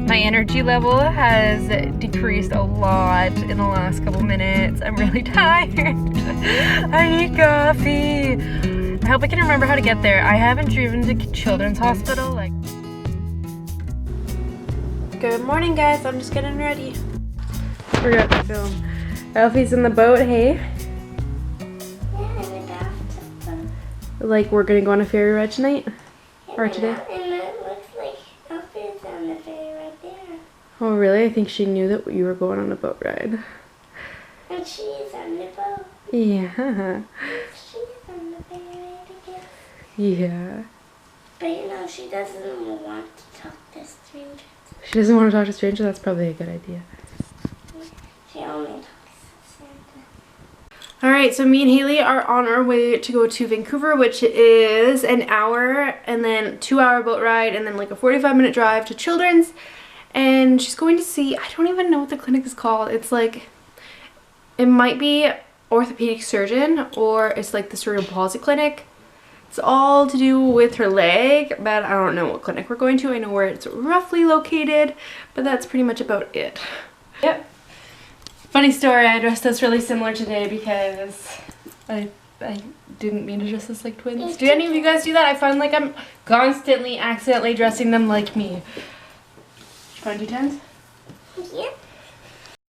My energy level has decreased a lot in the last couple minutes. I'm really tired. I need coffee. I hope I can remember how to get there. I haven't driven to Children's Hospital. Good morning, guys. I'm just getting ready. Forgot to film. Alfie's in the boat, hey? Yeah, in the bathtub. Like we're gonna go on a ferry ride tonight? Or today? And it looks like Alfie's on the ferry right there. Oh really? I think she knew that you were going on a boat ride. And she's on the boat. Yeah. She's on the ferry ride again. Yeah. But you know, she doesn't want to talk to strangers. She doesn't want to talk to strangers? That's probably a good idea. She only talks to Santa. Alright, so me and Haley are on our way to go to Vancouver, which is an hour and then 2-hour boat ride and then like a 45-minute drive to Children's. And she's going to see, I don't even know what the clinic is called. It's like, it might be orthopedic surgeon or it's like the cerebral palsy clinic. It's all to do with her leg, but I don't know what clinic we're going to. I know where it's roughly located, but that's pretty much about it. Yep. Funny story, I dressed us really similar today because I didn't mean to dress us like twins. Do any of you guys do that? I find like I'm constantly accidentally dressing them like me. You want to do 10s? Yeah.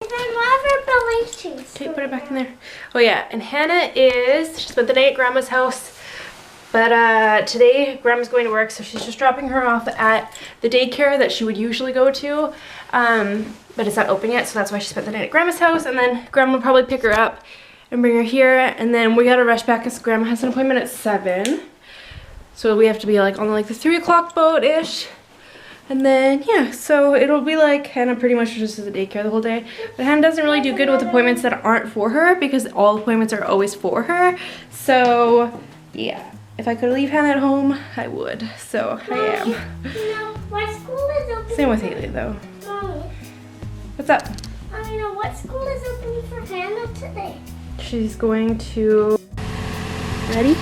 And I love her ballet shoes. Okay, put it back in there. Oh yeah, and Hannah she spent the night at Grandma's house. But today Grandma's going to work, so she's just dropping her off at the daycare that she would usually go to. But it's not open yet, so that's why she spent the night at Grandma's house. And then Grandma will probably pick her up and bring her here. And then we gotta rush back because Grandma has an appointment at 7. So we have to be like on like the 3 o'clock boat-ish. And then, yeah, so it'll be like Hannah pretty much just at the daycare the whole day. But Hannah doesn't really do good with appointments that aren't for her because all appointments are always for her. So, yeah. If I could leave Hannah at home, I would. So, I am. You know, what school is open? Same with Haley, though. Mommy, What's up? I know what school is open for Hannah today. She's going to... Ready?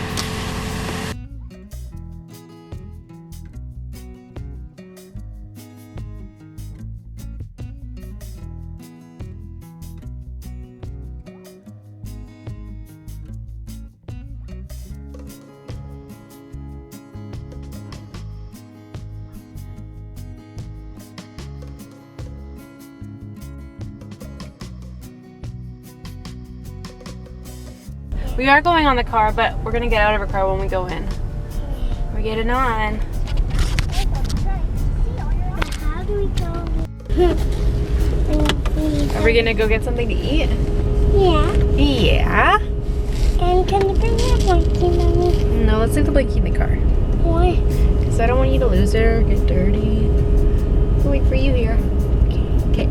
We are going on the car, but we're gonna get out of our car when we go in. We're getting on. How do we go? Are we gonna go get something to eat? Yeah. Yeah. And can you bring your blankie, Mommy? No, let's leave the blankie in the car. Why? Because I don't want you to lose it or get dirty. We'll wait for you here. Okay.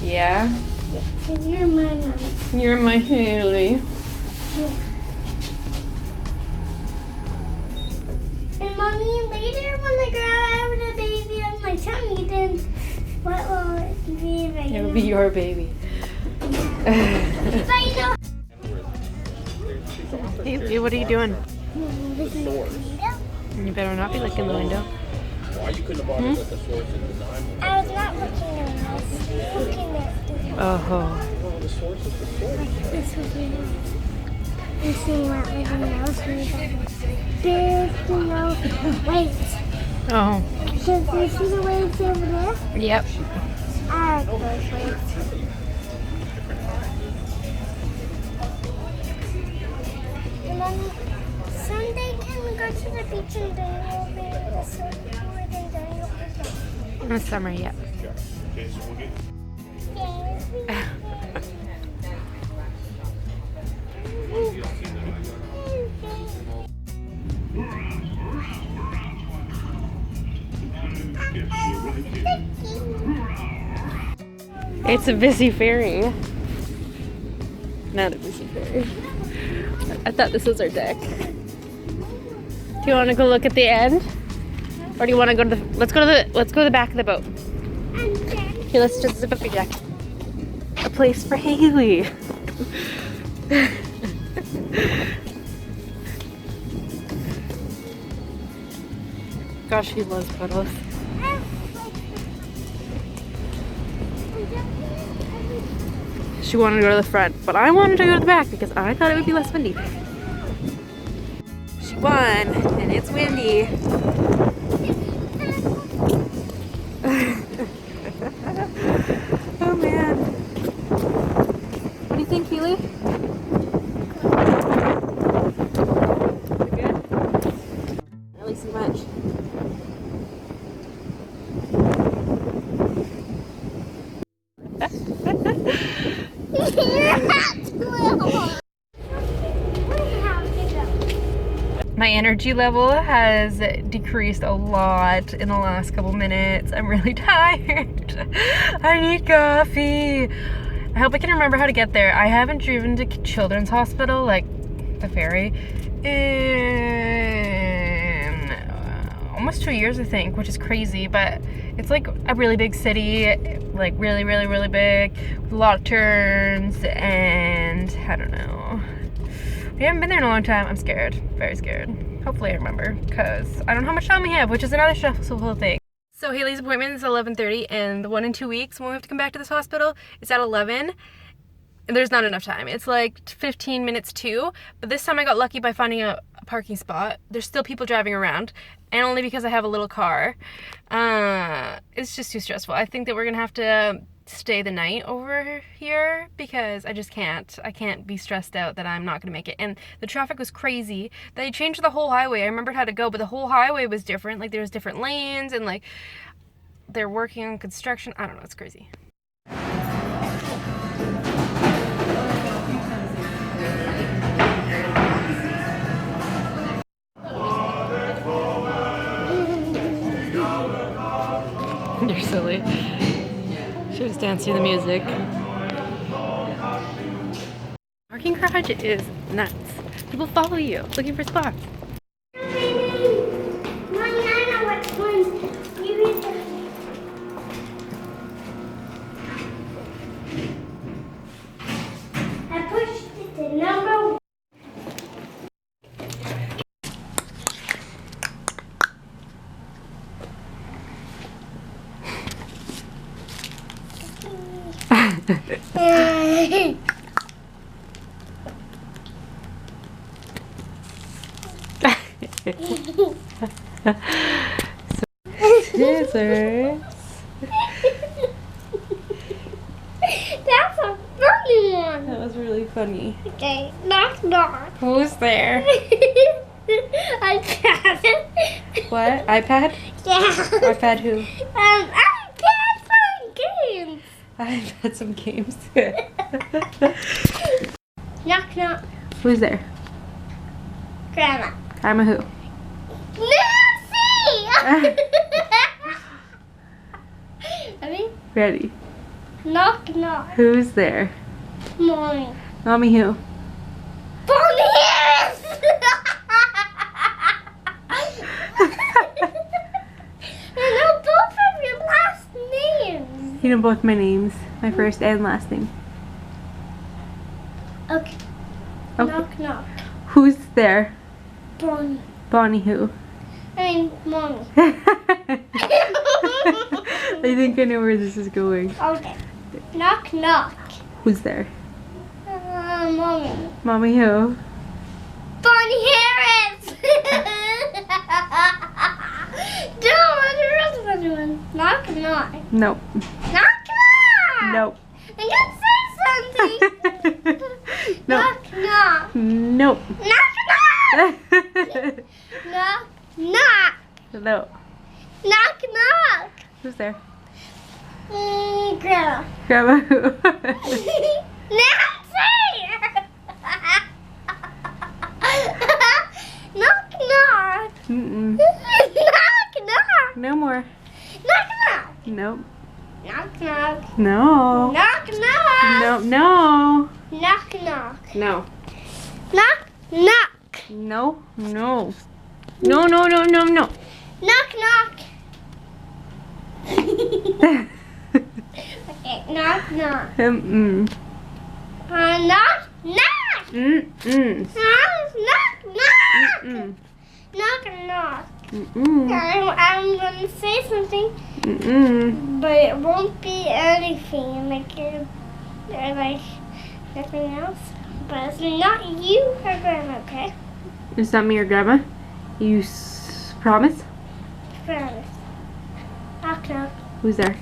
Yeah? And you're my Mommy. You're my Haley. And Mommy, later when I grow out the baby on my tummy, then what will it be? It'll be your baby. But you know, Haley, what are you doing? this is the window. You better not be looking the window. Why you couldn't have bought it with the source in the dime? I was not looking at it. I was looking at Oh. Well, the source is the source. this was really. I'm seeing what everyone else reads. There's the waves. Oh. Because you see the waves over there? Yep. I like those waves. And then Sunday can we go to the beach and then we'll be able to surf more than then you'll be In the summer, yep. Okay, so we'll get... It's a busy ferry. Not a busy ferry. I thought this was our deck. Do you want to go look at the end? Or do you want to go to the let's go to the back of the boat. Here, let's just zip up your deck. A place for Haley. Gosh, he loves puddles. she wanted to go to the front, but I wanted to go to the back because I thought it would be less windy. She won, and it's windy. Oh man. What do you think, Keely? Good? Not really see much. My energy level has decreased a lot in the last couple minutes. I'm really tired. I need coffee. I hope I can remember how to get there. I haven't driven to Children's Hospital, like the ferry, in almost 2 years, I think, which is crazy, but it's like a really big city, like really, really, really big, with a lot of turns, and I don't know. We haven't been there in a long time. I'm scared, very scared. Hopefully I remember, because I don't know how much time we have, which is another stressful thing. So Haley's appointment is 11:30, and the one in 2 weeks when we have to come back to this hospital is at 11. And there's not enough time. It's like 15 minutes too, but this time I got lucky by finding a parking spot. There's still people driving around, and only because I have a little car. It's just too stressful. I think that we're gonna have to stay the night over here because I just can't. I can't be stressed out that I'm not gonna make it. And the traffic was crazy. They changed the whole highway. I remembered how to go, but the whole highway was different. Like there's different lanes, and like they're working on construction. I don't know, it's crazy. You're silly. Should just dance to the music. Parking garage is nuts. People follow you looking for spots. I pushed it to number 1. Scissors. That's a funny one. That was really funny. Okay, knock knock. Who's there? I got it. What? iPad? Yeah. iPad who? iPad fun games. I've had some games. Knock knock. Who's there? Grandma. Grandma who? Nancy! Ready? Ready. Knock knock. Who's there? Mommy. Mommy who? Bonnie Harris! I know both of your last names. You know both my names. My first and last name. Okay. Okay. Knock knock. Who's there? Bonnie. Bonnie who? I mean, Mommy. I think I know where this is going. Okay. Knock knock. Who's there? Mommy. Mommy who? Bonnie Harris! Don't knock knock. Nope. Knock knock! Nope. I'm gonna say something. Nope. Knock knock. Nope. Knock knock! Knock knock! No. Knock knock! Who's there? Grandma. Grandma who? Nancy! Knock knock! Mm-mm. Knock knock! No more. Knock knock! Nope. Knock knock! No. Knock knock! No. No. Knock knock! No. Knock knock! No. No. No. No. No. No. No. Knock knock! Okay, knock knock. Mm-mm. Knock knock! Mm-mm. Knock knock! Mm-mm. Knock knock! Mm-mm. I'm gonna say something, Mm-mm. but it won't be anything like or like nothing else. But it's not you, her grandma, okay? It's not me or Grandma. You promise? Promise. Knock knock. Who's there?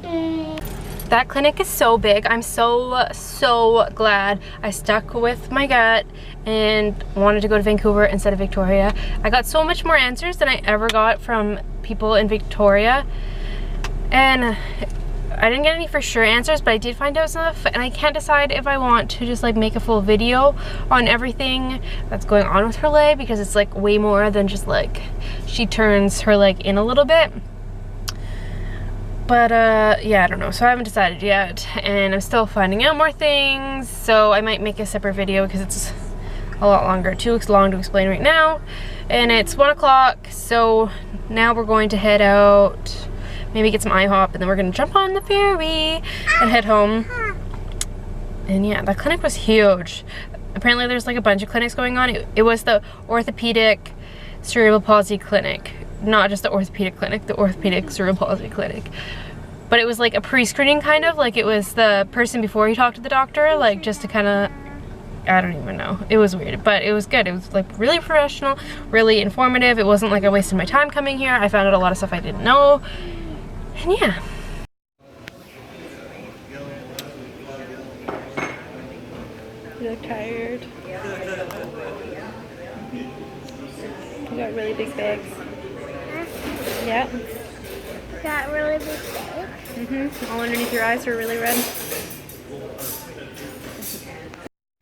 Mm. That clinic is so big. I'm so glad I stuck with my gut and wanted to go to Vancouver instead of Victoria. I got so much more answers than I ever got from people in Victoria. And I didn't get any for sure answers, but I did find out stuff, and I can't decide if I want to just like make a full video on everything that's going on with her leg, because it's like way more than just like she turns her leg in a little bit. But yeah, I don't know, so I haven't decided yet, and I'm still finding out more things, so I might make a separate video because it's a lot longer. Too long to explain right now. And it's 1 o'clock, so now we're going to head out, maybe get some IHOP, and then we're gonna jump on the ferry and head home. And yeah, that clinic was huge. Apparently there's like a bunch of clinics going on. It was the Orthopedic Cerebral Palsy clinic. Not just the orthopedic clinic, the orthopedic cerebral palsy clinic. But it was like a pre-screening kind of, like it was the person before he talked to the doctor, like just to kind of, I don't even know. It was weird, but it was good. It was like really professional, really informative. It wasn't like I wasted my time coming here. I found out a lot of stuff I didn't know. And yeah. You look tired. You got really big bags. Yeah. Got really big bags. All underneath your eyes are really red.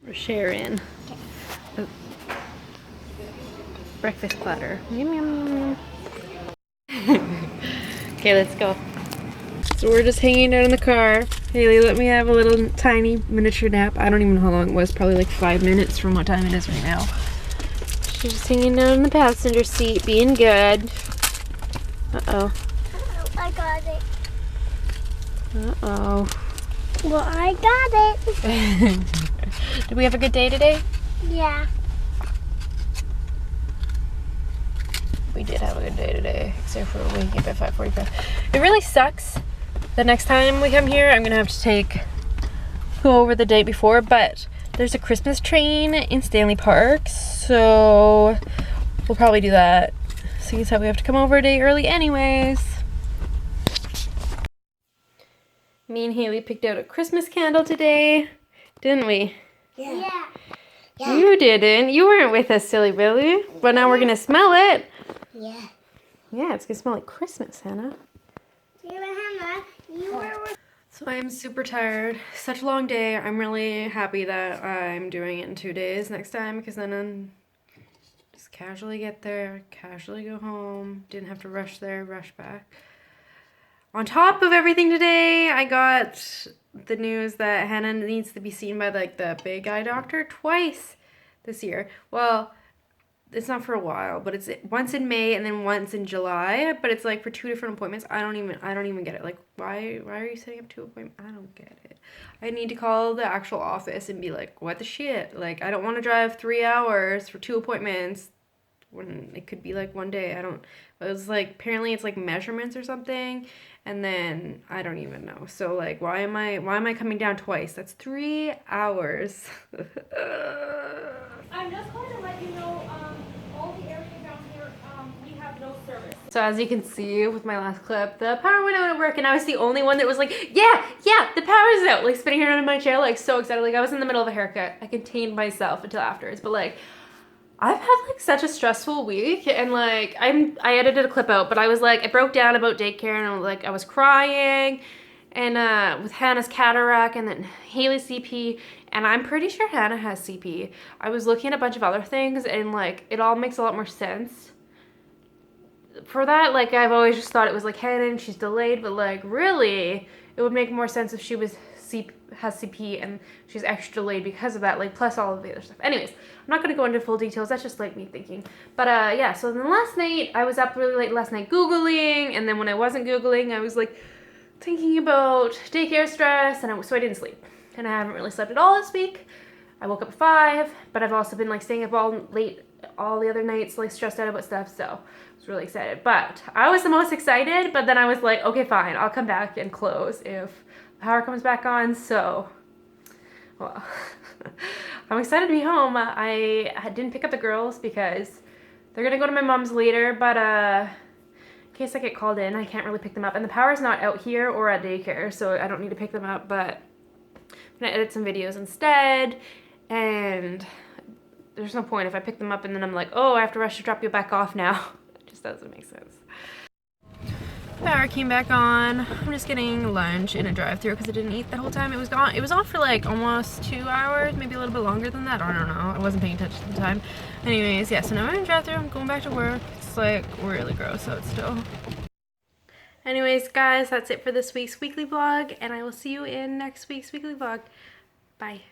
We're sharing a breakfast platter. Yum, yum. Okay, let's go. So we're just hanging out in the car. Haley let me have a little tiny miniature nap. I don't even know how long it was. Probably like 5 minutes from what time it is right now. She's just hanging out in the passenger seat, being good. Uh-oh. I got it. Uh-oh. Well, I got it. Did we have a good day today? Yeah. We did have a good day today, except for waking up at 5:45. It really sucks. The next time we come here, I'm gonna have to go over the day before, but there's a Christmas train in Stanley Park, so we'll probably do that. Seeing as how we have to come over a day early anyways. Me and Haley picked out a Christmas candle today, didn't we? Yeah. You didn't. You weren't with us, silly Billy. But now we're gonna smell it. Yeah. Yeah, it's gonna smell like Christmas, Hannah. Hannah, you were with. So I'm super tired. Such a long day. I'm really happy that I'm doing it in 2 days next time, because then I'm just casually get there, casually go home. Didn't have to rush there, rush back. On top of everything today, I got the news that Hannah needs to be seen by like the big eye doctor twice this year. Well, it's not for a while, but it's once in May and then once in July, but it's like for 2 different appointments. I don't even get it. Like, why are you setting up 2 appointments? I don't get it. I need to call the actual office and be like, what the shit? Like, I don't want to drive 3 hours for 2 appointments when it could be like 1 day. It was like, apparently it's like measurements or something, and then I don't even know. So like, why am I coming down twice? That's 3 hours. I'm just going to let you know, all the area down here, we have no service. So as you can see with my last clip, the power went out at work, and I was the only one that was like, yeah, the power's out, like spinning around in my chair, like so excited. Like I was in the middle of a haircut. I contained myself until afterwards, but like, I've had like such a stressful week, and like I edited a clip out, but I was like, it broke down about daycare, and I was crying, and with Hannah's cataract, and then Haley's CP, and I'm pretty sure Hannah has CP. I was looking at a bunch of other things, and like it all makes a lot more sense for that. Like I've always just thought it was like Canon, she's delayed, but like really it would make more sense if she has CP and she's extra delayed because of that, like plus all of the other stuff. Anyways, I'm not going to go into full details, that's just like me thinking. But yeah, so then last night, I was up really late last night Googling, and then when I wasn't Googling, I was like thinking about daycare stress, and so I didn't sleep. And I haven't really slept at all this week. I woke up at 5, but I've also been like staying up all late all the other nights, like stressed out about stuff, so I was really excited. But I was the most excited, but then I was like, okay, fine, I'll come back and close if the power comes back on. So Well, I'm excited to be home. I didn't pick up the girls because they're gonna go to my mom's later, but in case I get called in, I can't really pick them up. And the power's not out here or at daycare, so I don't need to pick them up, but I'm gonna edit some videos instead. And there's no point if I pick them up and then I'm like, oh, I have to rush to drop you back off now. It just doesn't make sense. Power came back on. I'm just getting lunch in a drive-thru because I didn't eat the whole time. It was gone. It was on for like almost 2 hours, maybe a little bit longer than that. I don't know. I wasn't paying attention to the time. Anyways, yeah, so now I'm in drive-thru. I'm going back to work. It's like really gross out still. Anyways, guys, that's it for this week's weekly vlog, and I will see you in next week's weekly vlog. Bye.